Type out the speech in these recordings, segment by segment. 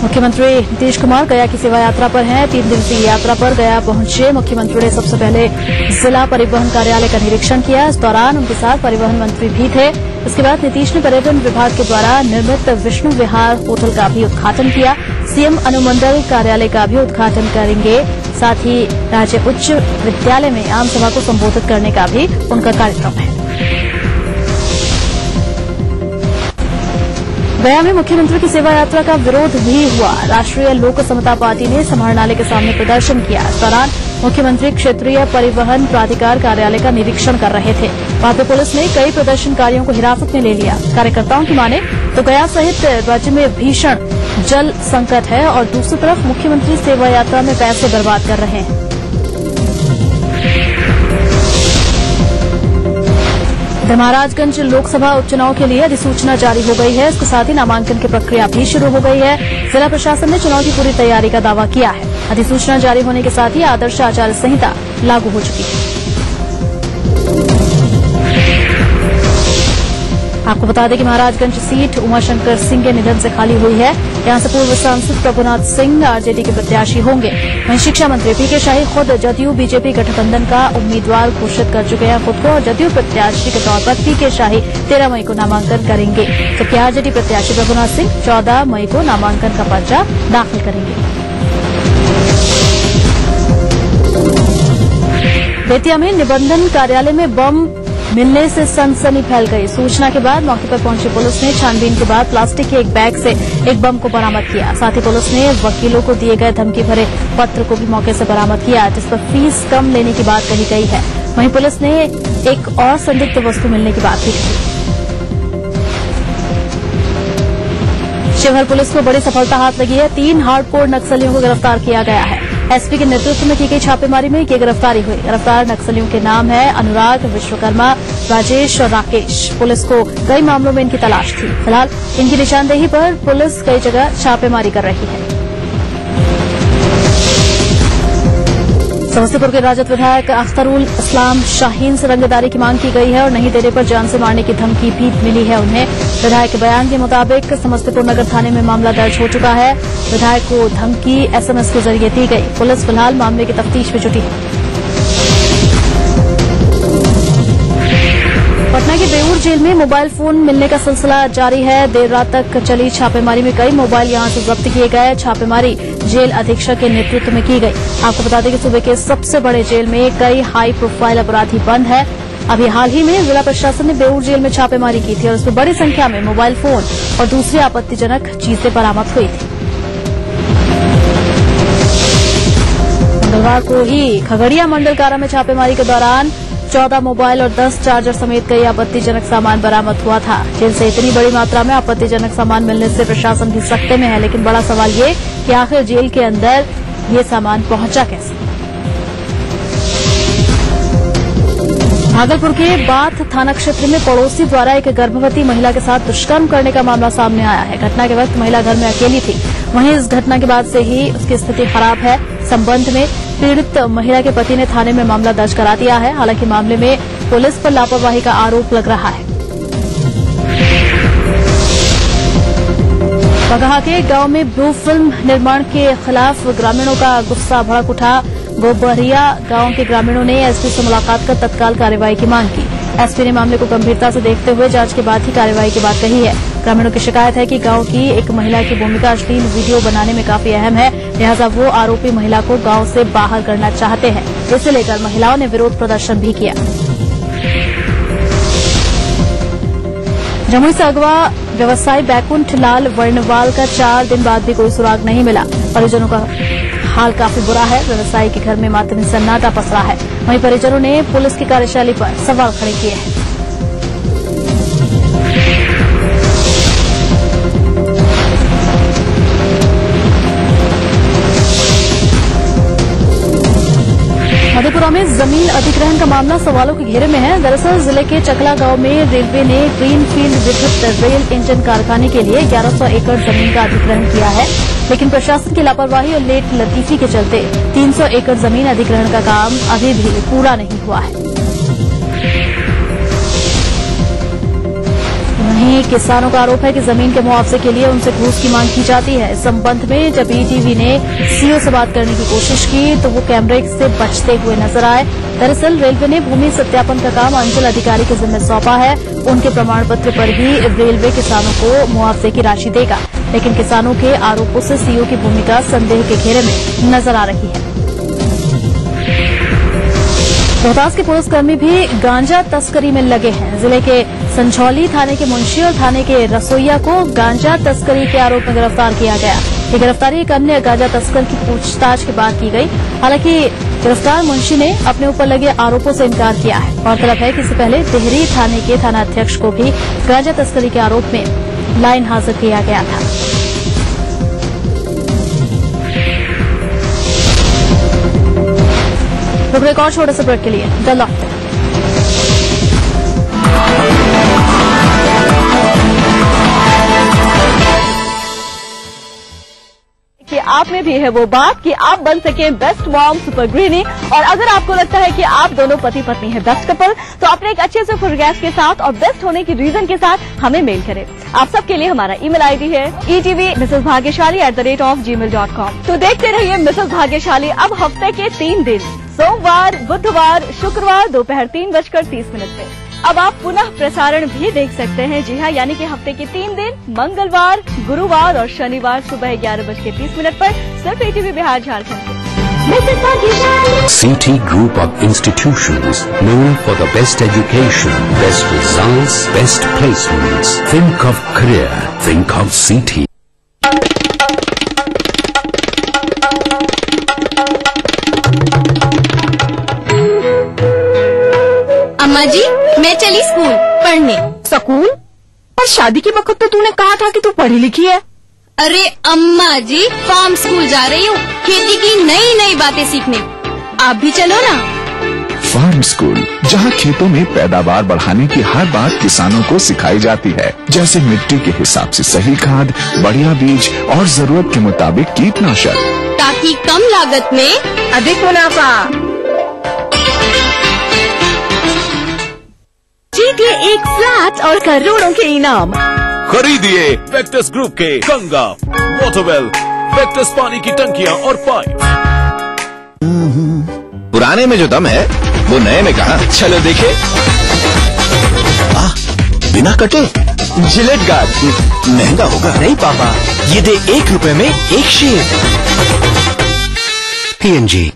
मुख्यमंत्री नीतीश कुमार गया की सेवा यात्रा पर हैं। 3 दिवसीय यात्रा पर गया पहुंचे मुख्यमंत्री ने सबसे पहले जिला परिवहन कार्यालय का निरीक्षण किया। इस दौरान उनके साथ परिवहन मंत्री भी थे। इसके बाद नीतीश ने पर्यटन विभाग के द्वारा निर्मित विष्णु विहार होटल का भी उद्घाटन किया। सीएम अनुमंडल कार्यालय का भी उद्घाटन करेंगे। साथ ही राज्य उच्च विद्यालय में आम सभा को संबोधित करने का भी उनका कार्यक्रम है। गया में मुख्यमंत्री की सेवा यात्रा का विरोध भी हुआ। राष्ट्रीय लोक समता पार्टी ने समाहरणालय के सामने प्रदर्शन किया। इस दौरान मुख्यमंत्री क्षेत्रीय परिवहन प्राधिकार कार्यालय का निरीक्षण कर रहे थे। वहां पर पुलिस ने कई प्रदर्शनकारियों को हिरासत में ले लिया। कार्यकर्ताओं की माने तो गया सहित राज्य में भीषण जल संकट है और दूसरी तरफ मुख्यमंत्री सेवा यात्रा में पैसे बर्बाद कर रहे हैं। महाराजगंज लोकसभा उपचुनाव के लिए अधिसूचना जारी हो गई है। इसके साथ ही नामांकन की प्रक्रिया भी शुरू हो गई है। जिला प्रशासन ने चुनाव की पूरी तैयारी का दावा किया है। अधिसूचना जारी होने के साथ ही आदर्श आचार संहिता लागू हो चुकी है। आपको बता दें कि महाराजगंज सीट उमाशंकर सिंह के निधन से खाली हुई है। यहां से पूर्व सांसद प्रभुनाथ सिंह आरजेडी के प्रत्याशी होंगे। वहीं शिक्षा मंत्री पीके शाही खुद जदयू बीजेपी गठबंधन का उम्मीदवार घोषित कर चुके हैं खुद को और जदयू प्रत्याशी के तौर पर पीके शाही 13 मई को नामांकन करेंगे, जबकि आरजेडी प्रत्याशी प्रभुनाथ सिंह 14 मई को नामांकन का पर्चा दाखिल करेंगे। बेतिया में निबंधन कार्यालय में बम मिलने से सनसनी फैल गई। सूचना के बाद मौके पर पहुंची पुलिस ने छानबीन के बाद प्लास्टिक के एक बैग से एक बम को बरामद किया। साथ ही पुलिस ने वकीलों को दिए गए धमकी भरे पत्र को भी मौके से बरामद किया, जिस पर फीस कम लेने की बात कही गई है। वहीं पुलिस ने एक और संदिग्ध वस्तु मिलने की बात भी कही। शिवहर पुलिस को बड़ी सफलता हाथ लगी है। 3 हार्डकोर नक्सलियों को गिरफ्तार किया गया है। एसपी के नेतृत्व में की गई छापेमारी में ये गिरफ्तारी हुई। गिरफ्तार नक्सलियों के नाम है अनुराग, विश्वकर्मा, राजेश और राकेश। पुलिस को कई मामलों में इनकी तलाश थी। फिलहाल इनकी निशानदेही पर पुलिस कई जगह छापेमारी कर रही है। समस्तीपुर के राजद विधायक अख्तरुल इस्लाम शाहीन से रंगदारी की मांग की गई है और नहीं देने पर जान से मारने की धमकी भी मिली है उन्हें। विधायक के बयान के मुताबिक समस्तीपुर नगर थाने में मामला दर्ज हो चुका है। विधायक को धमकी एसएमएस के जरिए दी गई। पुलिस फिलहाल मामले की तफ्तीश में जुटी है। पटना के बेऊर जेल में मोबाइल फोन मिलने का सिलसिला जारी है। देर रात तक चली छापेमारी में कई मोबाइल यहां से जब्त किए गए। छापेमारी जेल अधीक्षक के नेतृत्व में की गई। आपको बता दें कि सूबे के सबसे बड़े जेल में कई हाई प्रोफाइल अपराधी बंद है। अभी हाल ही में जिला प्रशासन ने बेऊर जेल में छापेमारी की थी और उसमें बड़ी संख्या में मोबाइल फोन और दूसरी आपत्तिजनक चीजें बरामद हुई थी। मंगलवार को ही खगड़िया मंडल कारा में छापेमारी के दौरान 14 मोबाइल और 10 चार्जर समेत कई आपत्तिजनक सामान बरामद हुआ था। जेल से इतनी बड़ी मात्रा में आपत्तिजनक सामान मिलने से प्रशासन भी सख्ते में है, लेकिन बड़ा सवाल ये कि आखिर जेल के अंदर ये सामान पहुंचा कैसे। भागलपुर के बाथ थाना क्षेत्र में पड़ोसी द्वारा एक गर्भवती महिला के साथ दुष्कर्म करने का मामला सामने आया है। घटना के वक्त महिला घर में अकेली थी। वहीं इस घटना के बाद से ही उसकी स्थिति खराब है। संबंध में पीड़ित महिला के पति ने थाने में मामला दर्ज करा दिया है। हालांकि मामले में पुलिस पर लापरवाही का आरोप लग रहा है। बगहा के गांव में ब्लू फिल्म निर्माण के खिलाफ ग्रामीणों का गुस्सा भड़क उठा। गोबरिया गांव के ग्रामीणों ने एसपी से मुलाकात कर तत्काल कार्रवाई की मांग की। एसपी ने मामले को गंभीरता से देखते हुए जांच के बाद ही कार्रवाई की बात कही है। ग्रामीणों की शिकायत है कि गांव की एक महिला की भूमिका अश्लील वीडियो बनाने में काफी अहम है, लिहाजा वो आरोपी महिला को गांव से बाहर करना चाहते हैं। इसे लेकर महिलाओं ने विरोध प्रदर्शन भी किया। जमुई से अगवा व्यवसायी बैकुंठ लाल वर्णवाल का 4 दिन बाद भी कोई सुराग नहीं मिला। परिजनों का हाल काफी बुरा है। व्यवसायी के घर में मातमी सन्नाटा पसरा है। वहीं परिजनों ने पुलिस की कार्यशैली पर सवाल खड़े किए हैं। मधेपुरा में जमीन अधिग्रहण का मामला सवालों के घेरे में है। दरअसल जिले के चकला गांव में रेलवे ने ग्रीनफील्ड विद्युत रेल इंजन कारखाने के लिए 1100 एकड़ जमीन का अधिग्रहण किया है, लेकिन प्रशासन की लापरवाही और लेट लतीफी के चलते 300 एकड़ जमीन अधिग्रहण का काम अभी भी पूरा नहीं हुआ है। वहीं किसानों का आरोप है कि जमीन के मुआवजे के लिए उनसे घूस की मांग की जाती है। इस संबंध में जब ईटीवी ने सीओ से बात करने की कोशिश की तो वो कैमरे से बचते हुए नजर आए। दरअसल रेलवे ने भूमि सत्यापन का काम अंचल अधिकारी के जिम्मे सौंपा है। उनके प्रमाण पत्र पर ही रेलवे किसानों को मुआवजे की राशि देगा, लेकिन किसानों के आरोपों से सीओ की भूमिका संदेह के घेरे में नजर आ रही है। रोहतास के पुलिसकर्मी भी गांजा तस्करी में लगे हैं। जिले के संझौली थाने के मुंशी और थाने के रसोईया को गांजा तस्करी के आरोप में गिरफ्तार किया गया। ये गिरफ्तारी एक अन्य गांजा तस्कर की पूछताछ के बाद की गई। हालांकि गिरफ्तार मुंशी ने अपने ऊपर लगे आरोपों से इनकार किया है। गौरतलब है कि इससे पहले देहरी थाने के थानाध्यक्ष को भी गांजा तस्करी के आरोप में लाइन हाजिर किया गया था। एक और छोटे से ब्रेक के लिए लौटते हैं। कि आप में भी है वो बात कि आप बन सकें बेस्ट मॉम सुपर गृहिणी, और अगर आपको लगता है कि आप दोनों पति पत्नी हैं बेस्ट कपल, तो अपने एक अच्छे से फोटोग्राफ के साथ और बेस्ट होने की रीजन के साथ हमें मेल करें। आप सबके लिए हमारा ईमेल आईडी है etv@gmail.com। तो देखते रहिए मिसेस भाग्यशाली अब हफ्ते के 3 दिन, सोमवार, बुधवार, शुक्रवार दोपहर 3:30 पे। अब आप पुनः प्रसारण भी देख सकते हैं। जी हाँ, यानी कि हफ्ते के 3 दिन, मंगलवार, गुरुवार और शनिवार सुबह 11:30 पर सिर्फ ETV Bihar Jharkhand. CT Group of Institutions known for the best education, best results, best placements. Think of career. Think of CT. अम्मा जी, मैं चली स्कूल पढ़ने। स्कूल? और शादी के वक्त तो तूने कहा था कि तू पढ़ी लिखी है। अरे अम्मा जी, फार्म स्कूल जा रही हूँ खेती की नई नई बातें सीखने। आप भी चलो ना। फार्म स्कूल, जहाँ खेतों में पैदावार बढ़ाने की हर बात किसानों को सिखाई जाती है, जैसे मिट्टी के हिसाब से सही खाद, बढ़िया बीज और जरूरत के मुताबिक कीटनाशक, ताकि कम लागत में अधिक मुनाफा। जीतिए एक फ्लैट और करोड़ों के इनाम। खरीदिए वेक्टस ग्रुप के गंगा, वाटरवेल, वेक्टस पानी की टंकियां और पाइप। पुराने में जो दम है वो नए में कहा। चलो देखे। बिना कटे जिलेट गार्ड महंगा होगा। नहीं पापा, ये दे 1 रुपए में 1 शेर। PNG।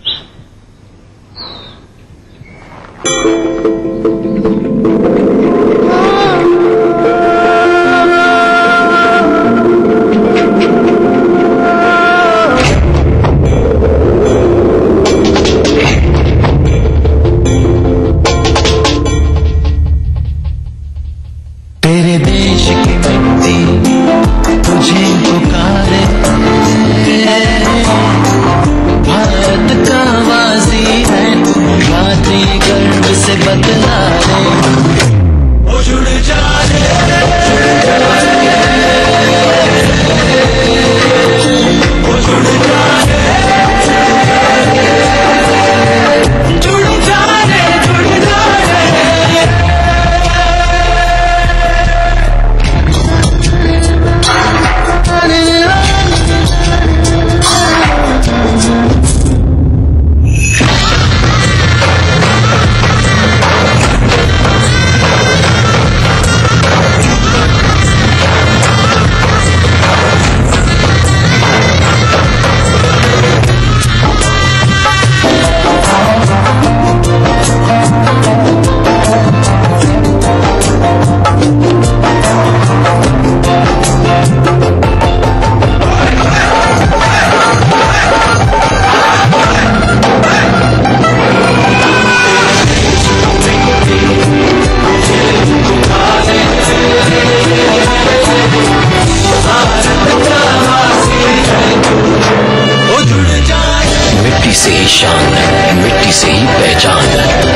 मिट्टी से ही पहचान।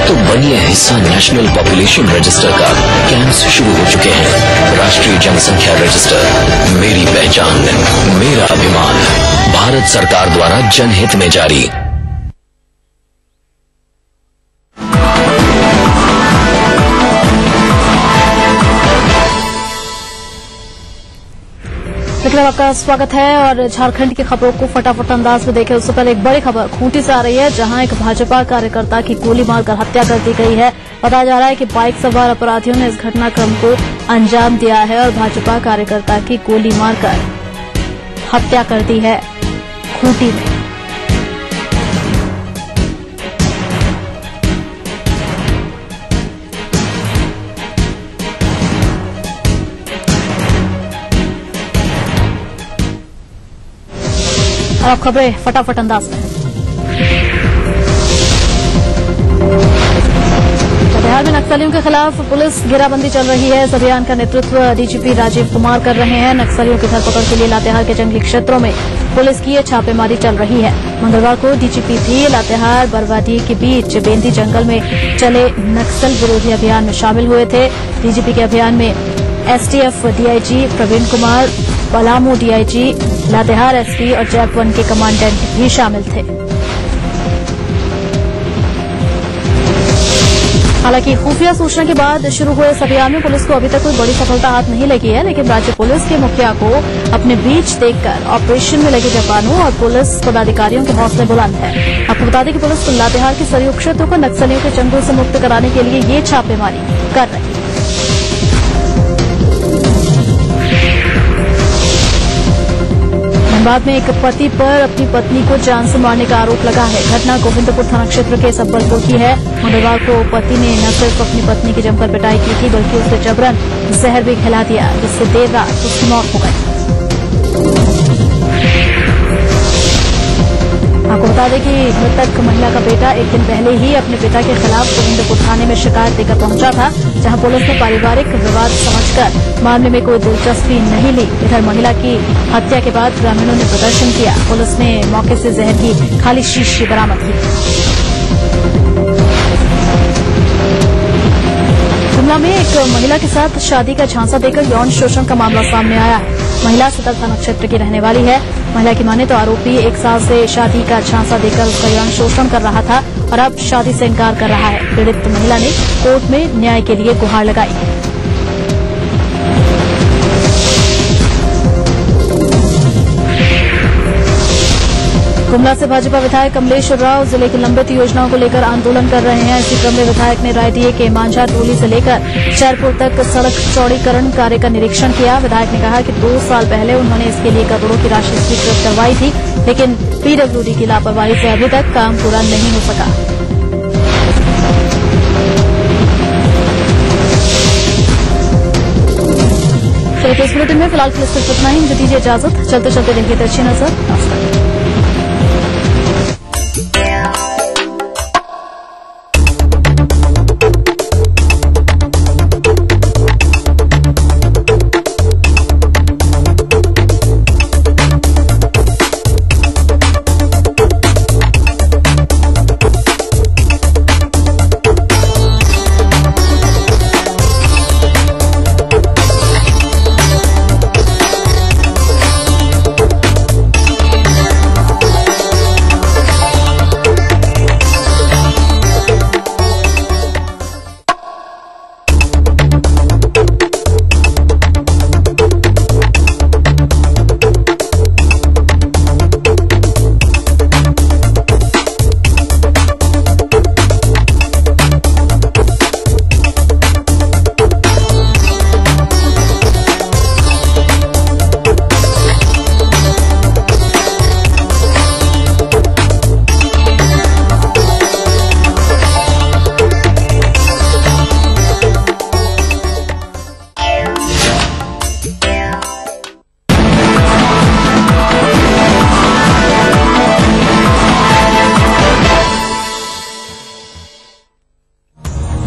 तो बनिए हिस्सा नेशनल पॉपुलेशन रजिस्टर का। कैंप्स शुरू हो चुके हैं। राष्ट्रीय जनसंख्या रजिस्टर, मेरी पहचान, मेरा अभिमान। भारत सरकार द्वारा जनहित में जारी। में आपका स्वागत है और झारखंड की खबरों को फटाफट अंदाज में देखें। उससे पहले एक बड़ी खबर खूंटी से आ रही है, जहां एक भाजपा कार्यकर्ता की गोली मारकर हत्या कर दी गई है। बताया जा रहा है कि बाइक सवार अपराधियों ने इस घटनाक्रम को अंजाम दिया है और भाजपा कार्यकर्ता की गोली मारकर हत्या कर दी है खूंटी में। और अब खबरें फटाफट अंदाज में। बिहार में नक्सलियों के खिलाफ पुलिस घेराबंदी चल रही है। इस अभियान का नेतृत्व डीजीपी राजीव कुमार कर रहे हैं। नक्सलियों की धरपकड़ के लिए लातेहार के जंगली क्षेत्रों में पुलिस की छापेमारी चल रही है। मंगलवार को डीजीपी भी लातेहार बरवाडीह के बीच बेंदी जंगल में चले नक्सल विरोधी अभियान में शामिल हुए थे। डीजीपी के अभियान में STF DIG Praveen Kumar, Palamu DIG, Latehar SP और जैप 1 के कमांडेंट भी शामिल थे। हालांकि खुफिया सूचना के बाद शुरू हुए इस अभियान में पुलिस को अभी तक कोई बड़ी सफलता हाथ नहीं लगी है, लेकिन राज्य पुलिस के मुखिया को अपने बीच देखकर ऑपरेशन में लगे जवानों और पुलिस पदाधिकारियों के हौसले बुलंद है। आपको बता दें कि पुलिस लातेहार के सरयू क्षेत्रों को नक्सलियों के चंगुल से मुक्त कराने के लिए ये छापेमारी कर रही है। धनबाद में एक पति पर अपनी पत्नी को जान से मारने का आरोप लगा है। घटना गोविंदपुर थाना क्षेत्र के सब्बलपुर की है। मंगलवार को पति ने न सिर्फ अपनी पत्नी की जमकर पिटाई की थी, बल्कि उसे जबरन जहर भी खिला दिया, जिससे देर रात उसकी मौत हो गई। आपको बता दें कि मृतक महिला का बेटा एक दिन पहले ही अपने पिता के खिलाफ गोविंदपुर थाने में शिकायत देकर पहुंचा था, जहां पुलिस ने पारिवारिक विवाद समझकर मामले में कोई दिलचस्पी नहीं ली। इधर महिला की हत्या के बाद ग्रामीणों ने प्रदर्शन किया। पुलिस ने मौके से जहर की खाली शीशी बरामद की। शिमला में एक महिला के साथ शादी का झांसा देकर यौन शोषण का मामला सामने आया है। महिला सदर थाना क्षेत्र की रहने वाली है। महिला की माने तो आरोपी 1 साल से शादी का झांसा देकर उसका यौन शोषण कर रहा था और अब शादी से इनकार कर रहा है। पीड़ित महिला ने कोर्ट में न्याय के लिए गुहार लगाई। गुमला से भाजपा विधायक कमलेश राव जिले की लंबित योजनाओं को लेकर आंदोलन कर रहे हैं। इसी क्रम में विधायक ने रायडीह के मांझा टोली से लेकर चैरपुर तक सड़क चौड़ीकरण कार्य का निरीक्षण किया। विधायक ने कहा कि 2 साल पहले उन्होंने इसके लिए करोड़ों की राशि स्वीकृत करवाई थी, लेकिन पीडब्ल्यूडी की लापरवाही से अभी तक काम पूरा नहीं हो सका। चलिए इस बुलेटिन में फिलहाल के लिए सिर्फ इतना ही। मुझे दीजिए इजाजत। चलते चलते देखिए तो अच्छी नजर। नमस्कार।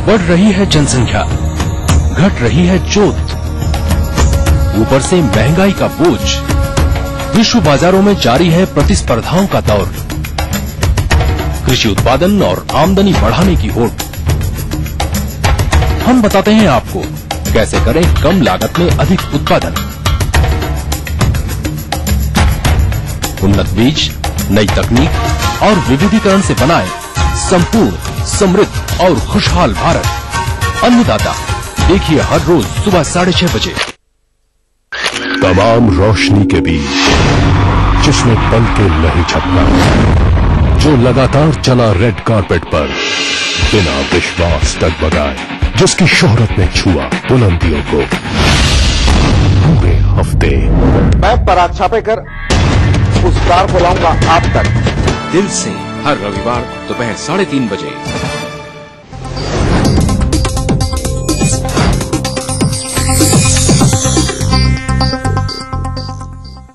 बढ़ रही है जनसंख्या, घट रही है जोत, ऊपर से महंगाई का बोझ। विश्व बाजारों में जारी है प्रतिस्पर्धाओं का दौर। कृषि उत्पादन और आमदनी बढ़ाने की होड़। हम बताते हैं आपको कैसे करें कम लागत में अधिक उत्पादन। उन्नत बीज, नई तकनीक और विविधीकरण से बनाए संपूर्ण, समृद्ध और खुशहाल भारत। अन्नदाता देखिए हर रोज सुबह 6:30 बजे। तमाम रोशनी के बीच जिसने पल के नहीं झपका, जो लगातार चला रेड कारपेट पर बिना विश्वास डगमगाए, जिसकी शोहरत ने छुआ बुलंदियों को पूरे हफ्ते। मैं पराग छापे कर उस कार को लाऊंगा आप तक। दिल से हर रविवार दोपहर 3:30 बजे।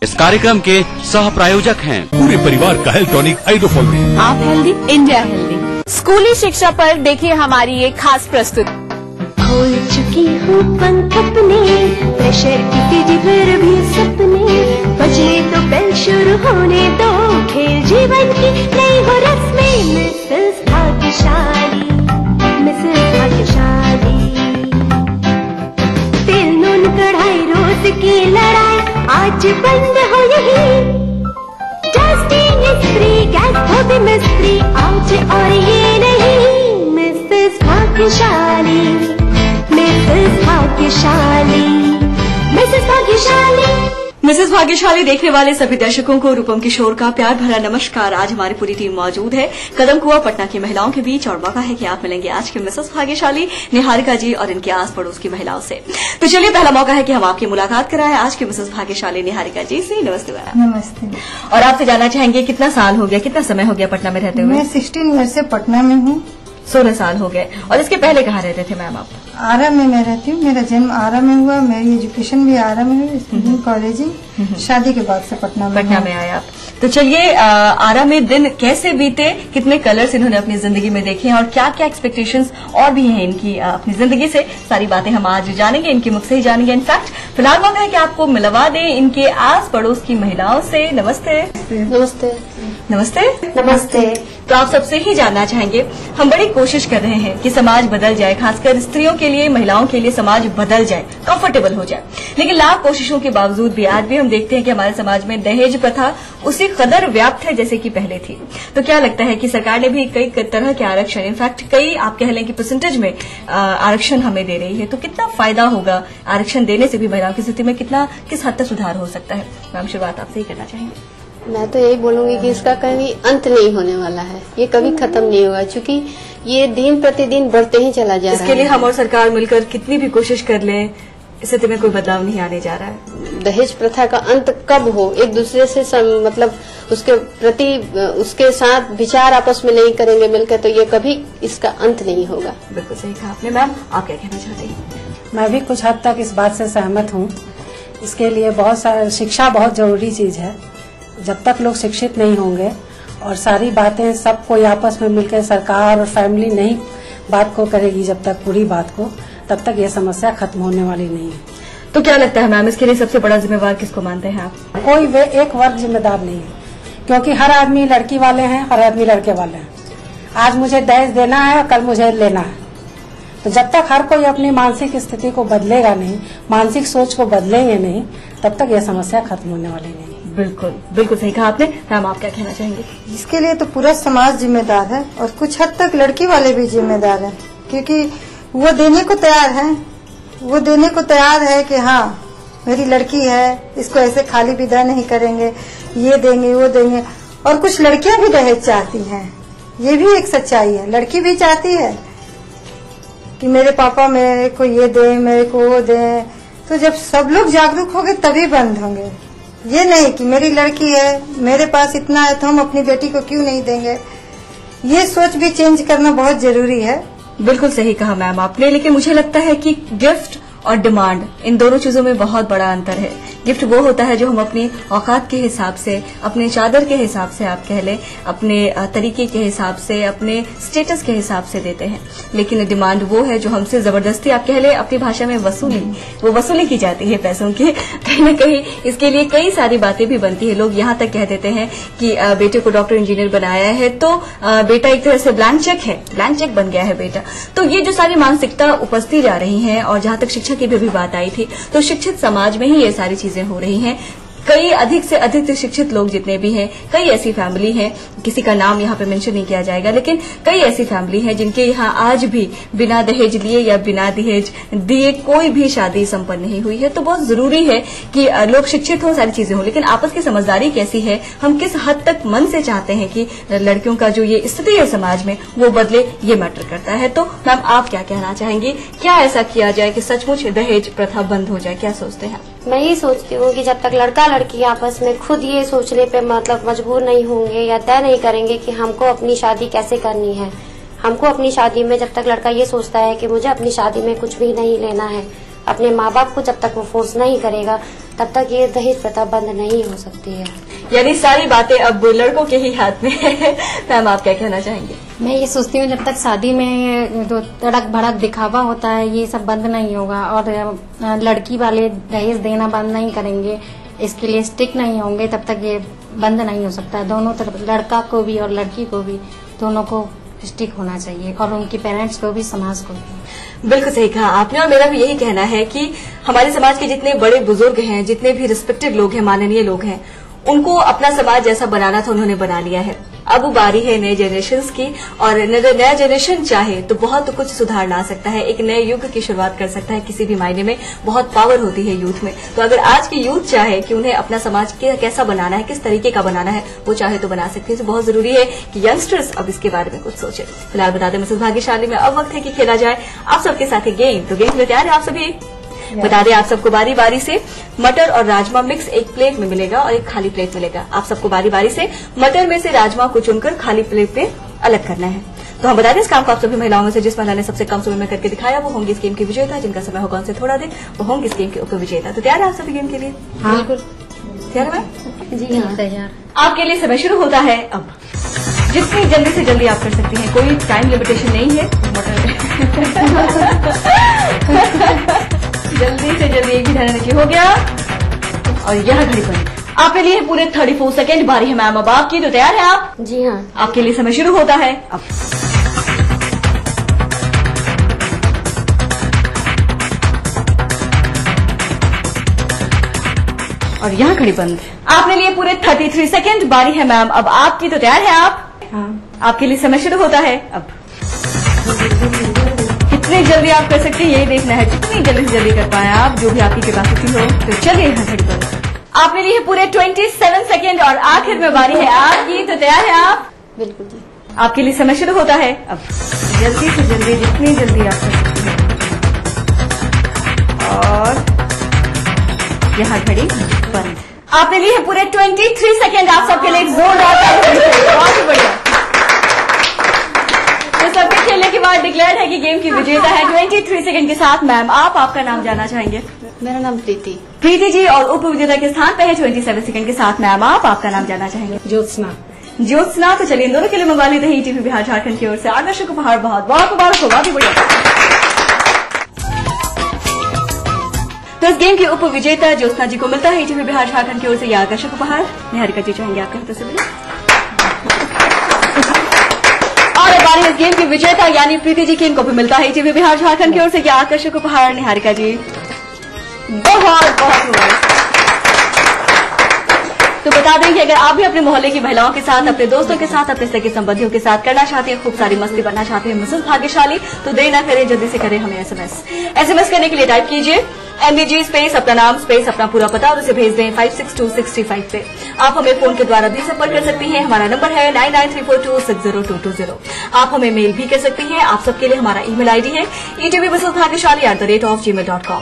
इस कार्यक्रम के सह प्रायोजक हैं पूरे परिवार का हेल्थ टॉनिक हाइड्रोफॉल में। आप हेल्दी, इंडिया हेल्दी। स्कूली शिक्षा पर देखिए हमारी ये खास प्रस्तुति। खोल चुकी हूँ पंख अपने, प्रेशर की फिर भी सपने, बजे तो बेल शुरू होने दो, खेल जीवन की नई हो रस्में। मिसेस भाग्यशाली, मिसेस भाग्यशाली। तेल नून कढ़ाई रोज की लड़ाई आज बंद हो यही। डस्टिंग इस्त्री गैस धोबी मिस्त्री आज और ये नहीं। मिसेस भाग्यशाली, मिसेस भाग्यशाली, मिसेस भाग्यशाली। मिसेस भाग्यशाली देखने वाले सभी दर्शकों को रूपम किशोर का प्यार भरा नमस्कार। आज हमारी पूरी टीम मौजूद है कदम कुआं पटना की महिलाओं के बीच और मौका है कि आप मिलेंगे आज के मिसेस भाग्यशाली निहारिका जी और इनके आस पड़ोस की महिलाओं से। तो चलिए पहला मौका है कि हम आपकी मुलाकात कराएं आज के मिसेस भाग्यशाली निहारिका जी से। नमस्ते मैडम। नमस्ते। और आपसे जानना चाहेंगे कितना साल हो गया, कितना समय हो गया पटना में रहते हुए? मैं 16 ईयर से पटना में हूँ। 16 साल हो गए। और इसके पहले कहाँ रहते थे मैम आप? आरा में मैं रहती हूँ। मेरा जन्म आरा में हुआ, मेरी एजुकेशन भी आरा में हुई, स्कूलिंग कॉलेजिंग। शादी के बाद से पटना में आए आप। तो चलिए आरा में दिन कैसे बीते, कितने कलर्स इन्होंने अपनी जिंदगी में देखे हैं और क्या क्या एक्सपेक्टेशंस और भी हैं इनकी अपनी जिंदगी से, सारी बातें हम आज जानेंगे, इनके मुख से ही जानेंगे। इनफैक्ट फिलहाल मौका है कि आपको मिलवा दें इनके आस पड़ोस की महिलाओं से। नमस्ते। नमस्ते। नमस्ते। नमस्ते। तो आप सबसे ही जानना चाहेंगे, हम बड़ी कोशिश कर रहे हैं कि समाज बदल जाए, खासकर स्त्रियों के लिए, महिलाओं के लिए समाज बदल जाए, कंफर्टेबल हो जाए। लेकिन लाख कोशिशों के बावजूद भी आज भी हम देखते हैं कि हमारे समाज में दहेज प्रथा उसी कदर व्याप्त है जैसे कि पहले थी। तो क्या लगता है कि सरकार ने भी कई तरह के आरक्षण, इनफैक्ट कई आप कह लें कि परसेंटेज में आरक्षण हमें दे रही है, तो कितना फायदा होगा आरक्षण देने से भी महिलाओं की स्थिति में, किस हद तक सुधार हो सकता है? मैम शुरुआत आपसे ही करना चाहेंगे। मैं तो यही बोलूंगी कि इसका कभी अंत नहीं होने वाला है, ये कभी खत्म नहीं होगा, क्योंकि ये दिन प्रतिदिन बढ़ते ही चला जा रहा है। इसके लिए हम और सरकार मिलकर कितनी भी कोशिश कर लें, स्थिति में कोई बदलाव नहीं आने जा रहा है। दहेज प्रथा का अंत कब हो, एक दूसरे से मतलब उसके प्रति उसके साथ विचार आपस में नहीं करेंगे मिलकर, तो ये कभी इसका अंत नहीं होगा। बिल्कुल सही कहा आपने। मैम आप क्या कहना चाहते हैं? मैं भी कुछ हद तक इस बात से सहमत हूँ। इसके लिए बहुत सारा शिक्षा बहुत जरूरी चीज है। जब तक लोग शिक्षित नहीं होंगे और सारी बातें सब कोई आपस में मिलकर, सरकार और फैमिली नहीं बात को करेगी जब तक पूरी बात को, तब तक ये समस्या खत्म होने वाली नहीं है। तो क्या लगता है मैम, इसके लिए सबसे बड़ा जिम्मेवार किसको मानते हैं आप? कोई एक वर्ग जिम्मेदार नहीं है, क्योंकि हर आदमी लड़की वाले हैं, हर आदमी लड़के वाले हैं। आज मुझे दहेज देना है और कल मुझे लेना है। तो जब तक हर कोई अपनी मानसिक स्थिति को बदलेगा नहीं, मानसिक सोच को बदलेंगे नहीं, तब तक यह समस्या खत्म होने वाली नहीं। बिल्कुल बिल्कुल सही कहा आपने। मैम आप क्या कहना चाहेंगे? इसके लिए तो पूरा समाज जिम्मेदार है और कुछ हद तक लड़की वाले भी जिम्मेदार है, क्योंकि वो देने को तैयार है। वो देने को तैयार है कि हाँ मेरी लड़की है, इसको ऐसे खाली विदा नहीं करेंगे, ये देंगे वो देंगे। और कुछ लड़कियां भी दहेज चाहती हैं, ये भी एक सच्चाई है। लड़की भी चाहती है कि मेरे पापा मेरे को ये दे, मेरे को वो दे। तो जब सब लोग जागरूक होंगे तभी बंद होंगे। ये नहीं कि मेरी लड़की है, मेरे पास इतना है तो हम अपनी बेटी को क्यों नहीं देंगे। ये सोच भी चेंज करना बहुत जरूरी है। बिल्कुल सही कहा मैम आपने। लेकिन मुझे लगता है कि गिफ्ट और डिमांड, इन दोनों चीजों में बहुत बड़ा अंतर है। गिफ्ट वो होता है जो हम अपनी औकात के हिसाब से, अपने चादर के हिसाब से आप कह लें, अपने तरीके के हिसाब से, अपने स्टेटस के हिसाब से देते हैं। लेकिन डिमांड वो है जो हमसे जबरदस्ती आप कह लें, अपनी भाषा में वसूली की जाती है पैसों की। कहीं न कहीं इसके लिए कई सारी बातें भी बनती है। लोग यहाँ तक कह देते हैं कि बेटे को डॉक्टर इंजीनियर बनाया है तो बेटा एक तरह से ब्लैंक चेक है, ब्लैंक चेक बन गया है बेटा। तो ये जो सारी मानसिकता उपजती जा रही है, और जहां तक शिक्षा की भी बात आई थी, तो शिक्षित समाज में ही ये सारी चीजें हो रही हैं। कई अधिक से अधिक शिक्षित लोग जितने भी हैं, कई ऐसी फैमिली हैं, किसी का नाम यहाँ पे मेंशन नहीं किया जाएगा, लेकिन कई ऐसी फैमिली हैं जिनके यहाँ आज भी बिना दहेज लिए या बिना दहेज दिए कोई भी शादी संपन्न नहीं हुई है। तो बहुत जरूरी है कि लोग शिक्षित हो, सारी चीजें हो, लेकिन आपस की समझदारी कैसी है, हम किस हद तक मन से चाहते हैं कि लड़कियों का जो ये स्थिति है समाज में वो बदले, ये मैटर करता है। तो मैम आप क्या कहना चाहेंगी, क्या ऐसा किया जाए कि सचमुच दहेज प्रथा बंद हो जाए, क्या सोचते हैं? मैं ये सोचती हूँ कि जब तक लड़का लड़की आपस में खुद ये सोचने पे मतलब मजबूर नहीं होंगे या तय नहीं करेंगे कि हमको अपनी शादी कैसे करनी है, हमको अपनी शादी में जब तक लड़का ये सोचता है कि मुझे अपनी शादी में कुछ भी नहीं लेना है, अपने माँ बाप को जब तक वो फोर्स नहीं करेगा तब तक ये दहेज प्रथा बंद नहीं हो सकती है। यानी सारी बातें अब लड़कों के ही हाथ में है। मैम आप क्या कहना चाहेंगे? मैं ये सोचती हूँ जब तक शादी में जो तड़क भड़क दिखावा होता है ये सब बंद नहीं होगा और लड़की वाले दहेज देना बंद नहीं करेंगे, इसके लिए स्टिक नहीं होंगे, तब तक ये बंद नहीं हो सकता है। दोनों तरफ लड़का को भी और लड़की को भी, दोनों को स्टिक होना चाहिए और उनके पेरेंट्स को भी, समाज को भी। बिल्कुल सही कहा आपने, और मेरा भी यही कहना है कि हमारे समाज के जितने बड़े बुजुर्ग हैं, जितने भी रिस्पेक्टेड लोग हैं, माननीय लोग हैं, उनको अपना समाज जैसा बनाना था उन्होंने बना लिया है। अब बारी है नए जनरेशंस की, और नया जनरेशन चाहे तो बहुत कुछ सुधार ला सकता है, एक नए युग की शुरुआत कर सकता है। किसी भी मायने में बहुत पावर होती है यूथ में। तो अगर आज की यूथ चाहे कि उन्हें अपना समाज कैसा बनाना है, किस तरीके का बनाना है, वो चाहे तो बना सकती है। तो बहुत जरूरी है कि यंगस्टर्स अब इसके बारे में कुछ सोचे। फिलहाल बता दें मिसेस भाग्यशाली में अब वक्त है कि खेला जाए आप सबके साथ गेम। तो गेम में तैयार है आप सभी? बता दें आप सबको बारी बारी से मटर और राजमा मिक्स एक प्लेट में मिलेगा और एक खाली प्लेट मिलेगा। आप सबको बारी बारी से मटर में से राजमा को चुनकर खाली प्लेट पे अलग करना है। तो हम बता दें इस काम को आप सभी महिलाओं में से जिस महिला ने सबसे कम समय में करके दिखाया वो होंगी इस गेम की विजेता, जिनका समय होगा उनसे थोड़ा देर वो होंगे इस गेम के उप विजेता। तो तैयार है आप सभी गेम के लिए? हाँ बिल्कुल तैयार है? जी हाँ तैयार। आपके लिए समय शुरू होता है अब। जितनी जल्दी से जल्दी आप कर सकती हैं, कोई टाइम लिमिटेशन नहीं है। जल्दी से जल्दी एक भी धरना हो गया और यह घड़ी बंद। आपके लिए पूरे 34 सेकेंड बारी है मैम अब आपकी। तो तैयार है आप? जी हाँ। आपके लिए समय शुरू होता है अब। और यहाँ घड़ी बंद। आपने लिए पूरे 33 सेकेंड बारी है मैम अब आपकी। तो तैयार है आप? हाँ। आपके लिए समय शुरू होता है अब। कितनी जल्दी आप कर सकते हैं यही देखना है, जितनी जल्दी से जल्दी कर पाए आप, जो भी आपकी कैपेसिटी हो। तो चलिए यहाँ घड़ी बंद। आपने लिए पूरे 27 सेकेंड और आखिर में बारी है आपकी। तो तैयार है आप? बिल्कुल जी। आपके लिए समय शुरू होता है अब। जल्दी से जल्दी, जितनी जल्दी आप कर सकते हैं। और यहाँ घड़ी बंद। आपने लिए पूरे 23 सेकेंड। आप सबके लिए जोरदार तालियां। बहुत बढ़िया। तो सबके खेलने के बाद डिक्लेयर है कि गेम की विजेता है 23 सेकंड के साथ मैम आप। आपका नाम जानना चाहेंगे? मेरा नाम प्रीति। प्रीति जी। और उप विजेता के स्थान पे है 27 सेकंड के साथ मैम आप। आपका नाम जानना चाहेंगे? ज्योत्सना। ज्योत्सना। तो चलिए इन दोनों के लिए मंगवा लेते हैं ईटीवी बिहार झारखंड की ओर से आकर्षक उपहार। बहुत बहुत मुबारक होगा भी बढ़िया। तो इस गेम की उप विजेता ज्योत्सना जी को मिलता है ईटीवी बिहार झारखंड की ओर से यह आकर्षक उपहार। निहारिका जी चाहेंगे आपके हाथों से मिले। और बारी इस गेम की विजेता यानी प्रीति जी की, इनको भी मिलता है ईटीवी बिहार झारखंड की ओर से यह आकर्षक उपहार। निहारिका जी बहुत बहुत मुबारक। तो बता दें कि अगर आप भी अपने मोहल्ले की महिलाओं के साथ, अपने दोस्तों के साथ, अपने सगे संबंधियों के साथ करना चाहते हैं, खूब सारी मस्ती करना चाहते हैं मिसेस भाग्यशाली, तो देर ना करें, जल्दी से करें हमें एसएमएस करने के लिए टाइप कीजिए MBG स्पेस अपना नाम स्पेस अपना पूरा पता और उसे भेज दें 56265 पे। आप हमें फोन के द्वारा भी संपर्क कर सकती हैं। हमारा नंबर है 9934260220। आप हमें मेल भी कर सकती हैं। आप सबके लिए हमारा ईमेल आईडी है etvbhagyashali@gmail.com।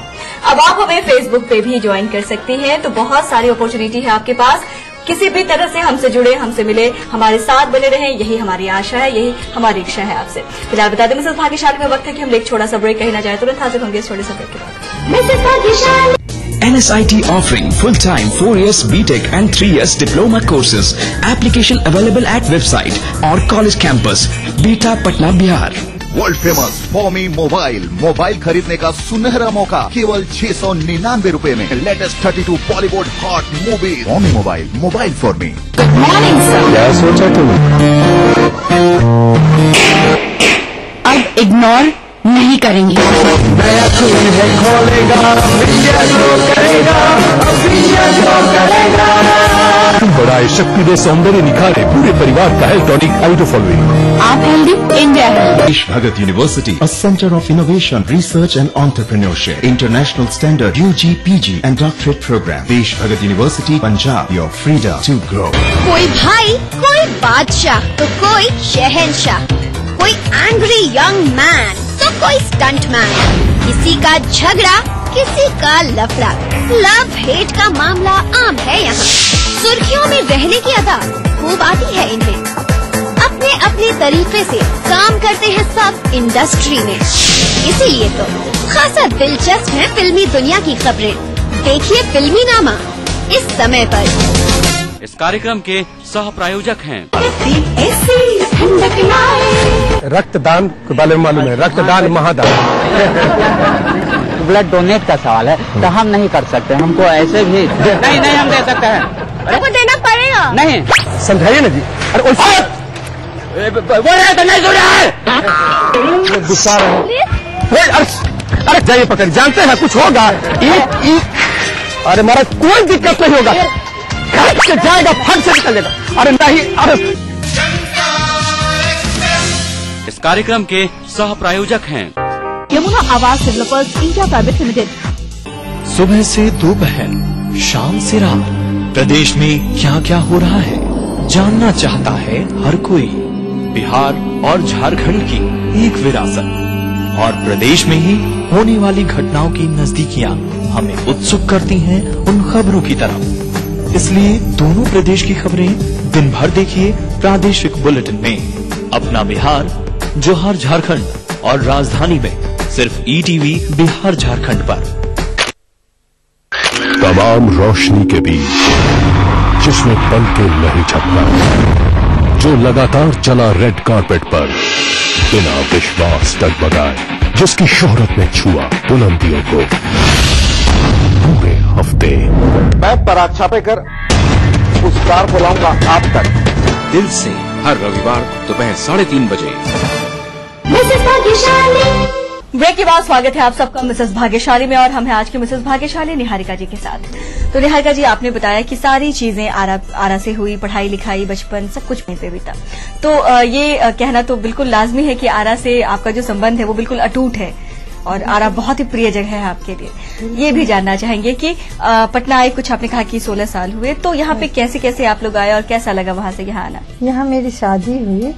अब आप हमें फेसबुक पे भी ज्वाइन कर सकती हैं। तो बहुत सारी अपॉर्चुनिटी है आपके पास। किसी भी तरह से हमसे जुड़े, हमसे मिले, हमारे साथ बने रहें, यही हमारी आशा है, यही हमारी इच्छा है आपसे। फिलहाल बता दें मिसेस भाग्यशाली में वक्त है कि हम एक छोटा सा ब्रेक कहीं ना जाए, तुरंत हाजिर होंगे इस छोटे से ब्रेक के बाद। NSIT offering full-time 4 years BTech and 3 years diploma courses. Application available at website or college campus. Beta Patna, Bihar. World famous foamy mobile खरीदने का सुनहरा मौका केवल 699 रुपए में। Latest 32 Bollywood hot movie. Foamy mobile for me. Good morning sir. क्या सोचा तुम? अब इग्नोर नहीं करेंगे। नया खून है खोलेगा, इंडिया ग्रो करेगा, अब इंडिया ग्रो करेगा। बढ़ाए, शक्ति दे, सौंदर्य निखारे, पूरे परिवार का हेल्थ टॉनिक आइटो फॉलोइंग। आप healthy, India healthy. Desh Bhagat University, a center of innovation, research and entrepreneurship, international standard UG, PG and doctorate program. Desh Bhagat University, Punjab, your freedom to grow. कोई भाई, कोई बादशाह, तो कोई शहंशाह, कोई angry young man, तो कोई stunt man, किसी का झगड़ा, किसी का लफड़ा, लव हेट का मामला आम है यहाँ। सुर्खियों में रहने की अदा खूब आती है इन्हें। अपने अपने तरीके से काम करते हैं सब इंडस्ट्री में, इसीलिए तो खासा दिलचस्प है फिल्मी दुनिया की खबरें। देखिए फिल्मी नामा इस समय पर। इस कार्यक्रम के सह प्रायोजक हैं रक्तदान के बारे में मालूम है, रक्तदान महादान। ब्लड डोनेट का सवाल है तो हम नहीं कर सकते, हमको ऐसे भी नहीं हम दे सकते हैं। आपको देना पड़ेगा। नहीं समझाइए ना जी। अरे वो है तो नहीं सुन रहा है, गुस्सा रहे। अरे जाइए पकड़, जानते हैं कुछ होगा। अरे महाराज कोई दिक्कत नहीं होगा, खट से जाएगा, फट से निकल जाएगा। अरे नहीं, अरे इस कार्यक्रम के सह प्रायोजक हैं यमुना आवास डेवलपर्स इंडिया प्राइवेट लिमिटेड। सुबह से दोपहर, शाम से रात, प्रदेश में क्या क्या हो रहा है जानना चाहता है हर कोई। बिहार और झारखंड की एक विरासत और प्रदेश में ही होने वाली घटनाओं की नजदीकियां हमें उत्सुक करती हैं उन खबरों की तरफ। इसलिए दोनों प्रदेश की खबरें दिन भर देखिए प्रादेशिक बुलेटिन में। अपना बिहार, जोहार झारखंड और राजधानी में सिर्फ ईटीवी बिहार झारखंड पर। तमाम रोशनी के बीच जिसमें पलके नहीं झपका, जो लगातार चला रेड कारपेट पर बिना विश्वास डगमगाए, जिसकी शोहरत ने छुआ बुलंदियों को पूरे हफ्ते। मैं पराग छापेकर उस कार को लाऊंगा आप तक, दिल से, हर रविवार दोपहर 3:30 बजे। ब्रेक के बाद स्वागत है आप सबका मिसेस भाग्यशाली में, और हम हैं आज की मिसेस भाग्यशाली निहारिका जी के साथ। तो निहारिका जी, आपने बताया कि सारी चीजें आरा से हुई, पढ़ाई लिखाई, बचपन सब कुछ वहीं पे बीता। तो ये कहना तो बिल्कुल लाजमी है कि आरा से आपका जो संबंध है वो बिल्कुल अटूट है और आरा बहुत ही प्रिय जगह है आपके लिए। ये भी जानना चाहेंगे कि पटना आए, कुछ आपने कहा कि 16 साल हुए, तो यहाँ पे कैसे कैसे आप लोग आए और कैसा लगा वहाँ से यहाँ आना? यहाँ मेरी शादी हुई,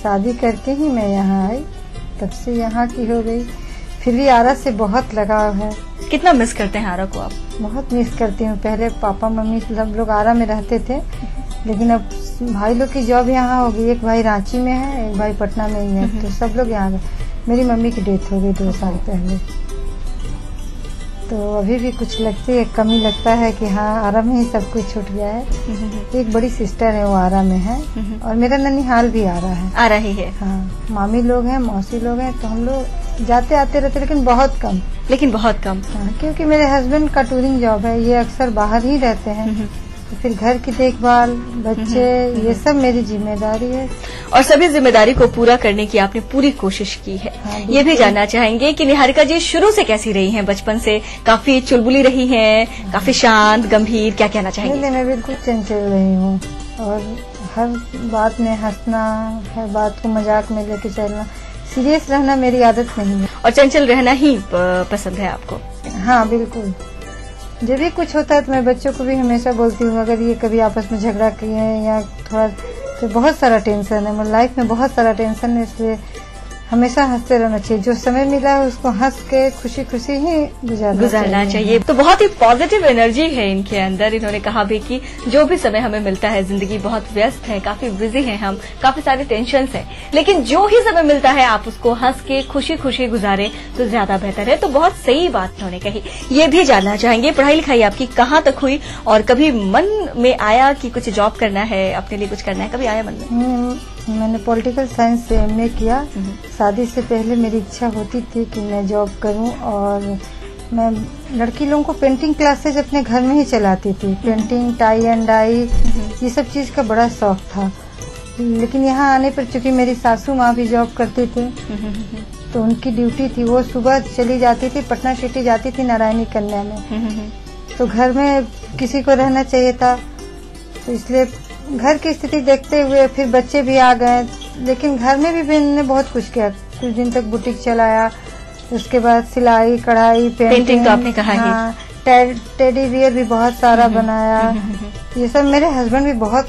शादी करके ही मैं यहाँ आई, तब से यहाँ की हो गई। फिर भी आरा से बहुत लगाव है। कितना मिस करते हैं आरा को आप? बहुत मिस करती हूँ। पहले पापा मम्मी सब लोग आरा में रहते थे, लेकिन अब भाई लोग की जॉब यहाँ हो गई। एक भाई रांची में है, एक भाई पटना में ही है, तो सब लोग यहाँ गए। मेरी मम्मी की डेथ हो गई 2 साल पहले, तो अभी भी कुछ लगती है, कमी लगता है कि हाँ आरा में ही सब कुछ छूट गया है। एक बड़ी सिस्टर है वो आरा में है, और मेरा ननिहाल भी आरा है। आरा ही है? हाँ, मामी लोग हैं, मौसी लोग हैं, तो हम लोग जाते आते रहते, लेकिन बहुत कम। हाँ, क्योंकि मेरे हस्बैंड का टूरिंग जॉब है, ये अक्सर बाहर ही रहते हैं, तो फिर घर की देखभाल, बच्चे, ये सब मेरी जिम्मेदारी है। और सभी जिम्मेदारी को पूरा करने की आपने पूरी कोशिश की है। हाँ, ये भी जानना चाहेंगे कि निहारिका जी शुरू से कैसी रही हैं? बचपन से काफी चुलबुली रही हैं, काफी शांत, गंभीर, क्या कहना चाहेंगे? नहीं, मैं बिल्कुल चंचल रही हूँ, और हर बात में हंसना, हर बात को मजाक में लेके चलना, सीरियस रहना मेरी आदत नहीं है। और चंचल रहना ही पसंद है आपको? हाँ बिल्कुल। जब भी कुछ होता है तो मैं बच्चों को भी हमेशा बोलती हूँ, अगर ये कभी आपस में झगड़ा किए या थोड़ा, तो बहुत सारा टेंशन है मेरी लाइफ में, बहुत सारा टेंशन है, इसलिए हमेशा हंसते रहना चाहिए। जो समय मिला है उसको हंस के खुशी खुशी ही गुजारना चाहिए। तो बहुत ही पॉजिटिव एनर्जी है इनके अंदर। इन्होंने कहा भी कि जो भी समय हमें मिलता है, जिंदगी बहुत व्यस्त है, काफी बिजी हैं हम, काफी सारे टेंशन है, लेकिन जो ही समय मिलता है आप उसको हंस के खुशी खुशी गुजारे तो ज्यादा बेहतर है। तो बहुत सही बात उन्होंने कही। ये भी जानना चाहेंगे पढ़ाई लिखाई आपकी कहाँ तक हुई, और कभी मन में आया कि कुछ जॉब करना है, अपने लिए कुछ करना है, कभी आया मन में? मैंने पॉलिटिकल साइंस से MA किया। शादी से पहले मेरी इच्छा होती थी कि मैं जॉब करूं, और मैं लड़की लोगों को पेंटिंग क्लासेज अपने घर में ही चलाती थी। पेंटिंग, टाई एंड डाई, ये सब चीज़ का बड़ा शौक था। लेकिन यहाँ आने पर चूंकि मेरी सासू माँ भी जॉब करती थी, तो उनकी ड्यूटी थी, वो सुबह चली जाती थी, पटना सिटी जाती थी नारायणी कन्या में। तो घर में किसी को रहना चाहिए था, तो इसलिए घर की स्थिति देखते हुए फिर बच्चे भी आ गए, लेकिन घर में भी बहन ने बहुत कुछ किया। कुछ दिन तक बुटीक चलाया, उसके बाद सिलाई कढ़ाई पेंटिंग तो आपने कहा ही। टेडी बियर भी बहुत सारा बनाया। ये सब मेरे हस्बैंड भी बहुत